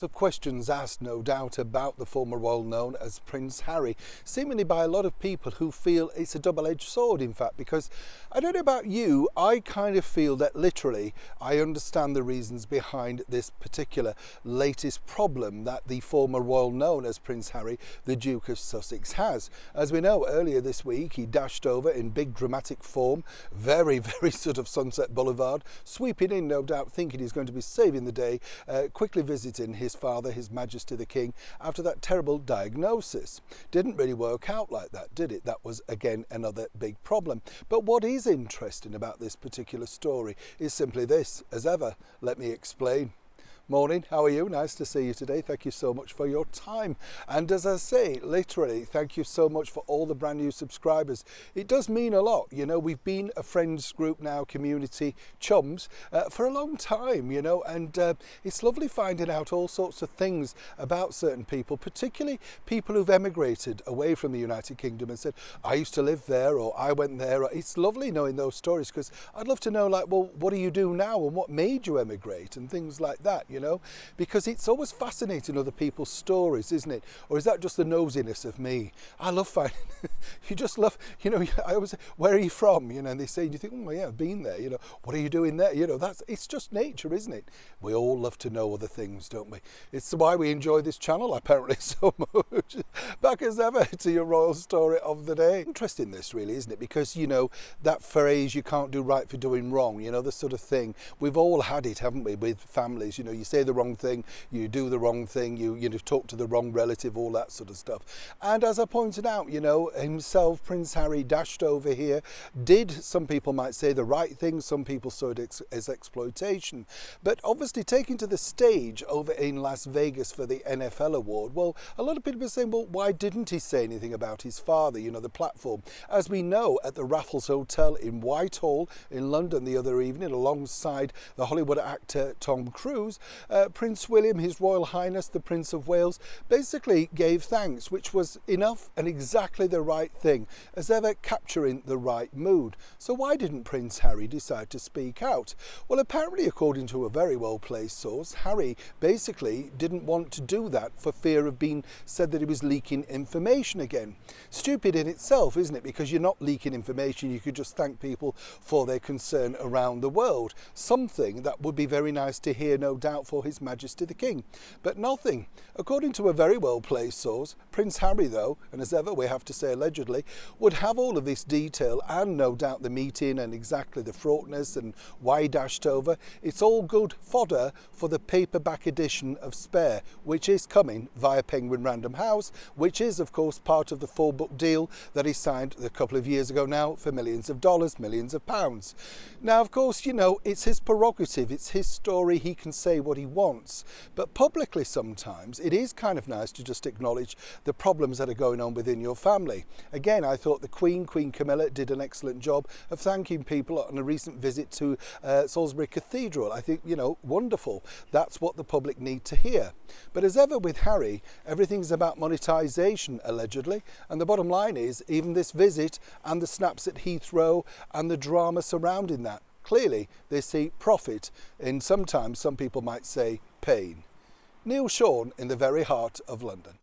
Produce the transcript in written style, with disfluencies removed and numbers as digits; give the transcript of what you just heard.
Of questions asked, no doubt, about the former royal known as Prince Harry, seemingly by a lot of people who feel it's a double-edged sword, in fact, because I don't know about you, I kind of feel that literally I understand the reasons behind this particular latest problem that the former royal known as Prince Harry, the Duke of Sussex, has. As we know, earlier this week he dashed over in big dramatic form, very sort of Sunset Boulevard, sweeping in, no doubt, thinking he's going to be saving the day, quickly visiting his father, His Majesty the King, after that terrible diagnosis. Didn't really work out like that, did it? That was, again, another big problem. But what is interesting about this particular story is simply this. As ever, let me explain. Morning, how are you? Nice to see you today. Thank you so much for your time. And as I say, literally, thank you so much for all the brand new subscribers. It does mean a lot. You know, we've been a friends group now, community, chums, for a long time, you know, and it's lovely finding out all sorts of things about certain people, particularly people who've emigrated away from the United Kingdom and said, I used to live there, or I went there. It's lovely knowing those stories, because I'd love to know, like, well, what do you do now and what made you emigrate and things like that, you know, because it's always fascinating other people's stories, isn't it? Or is that just the nosiness of me? I love finding, you just love, you know, I always say, where are you from? You know, and they say, you think, oh yeah, I've been there, you know, what are you doing there? You know, it's just nature, isn't it? We all love to know other things, don't we? It's why we enjoy this channel, apparently, so much. Back as ever to your royal story of the day. Interesting this really, isn't it? Because, you know, that phrase, you can't do right for doing wrong, you know, the sort of thing. We've all had it, haven't we, with families? You know, you say the wrong thing, you do the wrong thing, you talk to the wrong relative, all that sort of stuff. And as I pointed out, you know, himself, Prince Harry, dashed over here, did, some people might say, the right thing, some people saw it as exploitation. But obviously taking to the stage over in Las Vegas for the NFL award, well, a lot of people are saying, well, why didn't he say anything about his father, you know, the platform? As we know, at the Raffles Hotel in Whitehall in London the other evening, alongside the Hollywood actor Tom Cruise, Prince William, His Royal Highness, the Prince of Wales, basically gave thanks, which was enough and exactly the right thing, as ever capturing the right mood. So why didn't Prince Harry decide to speak out? Well, apparently, according to a very well-placed source, Harry basically didn't want to do that for fear of being said that he was leaking information again. Stupid in itself, isn't it? Because you're not leaking information, you could just thank people for their concern around the world. Something that would be very nice to hear, no doubt, for His Majesty the King. But nothing. According to a very well-placed source, Prince Harry, though, and as ever we have to say allegedly, would have all of this detail and no doubt the meeting and exactly the fraughtness and why he dashed over. It's all good fodder for the paperback edition of Spare, which is coming via Penguin Random House, which is, of course, part of the 4-book deal that he signed a couple of years ago now for millions of dollars, millions of pounds. Now, of course, you know, it's his prerogative, it's his story, he can say what he wants, but publicly sometimes it is kind of nice to just acknowledge the problems that are going on within your family. Again, I thought the Queen Camilla, did an excellent job of thanking people on a recent visit to Salisbury Cathedral. I think, you know, wonderful. That's what the public need to hear. But as ever with Harry, everything's about monetization, allegedly, and the bottom line is, even this visit and the snaps at Heathrow and the drama surrounding that, clearly they see profit in, sometimes some people might say, pain. Neil Sean in the very heart of London.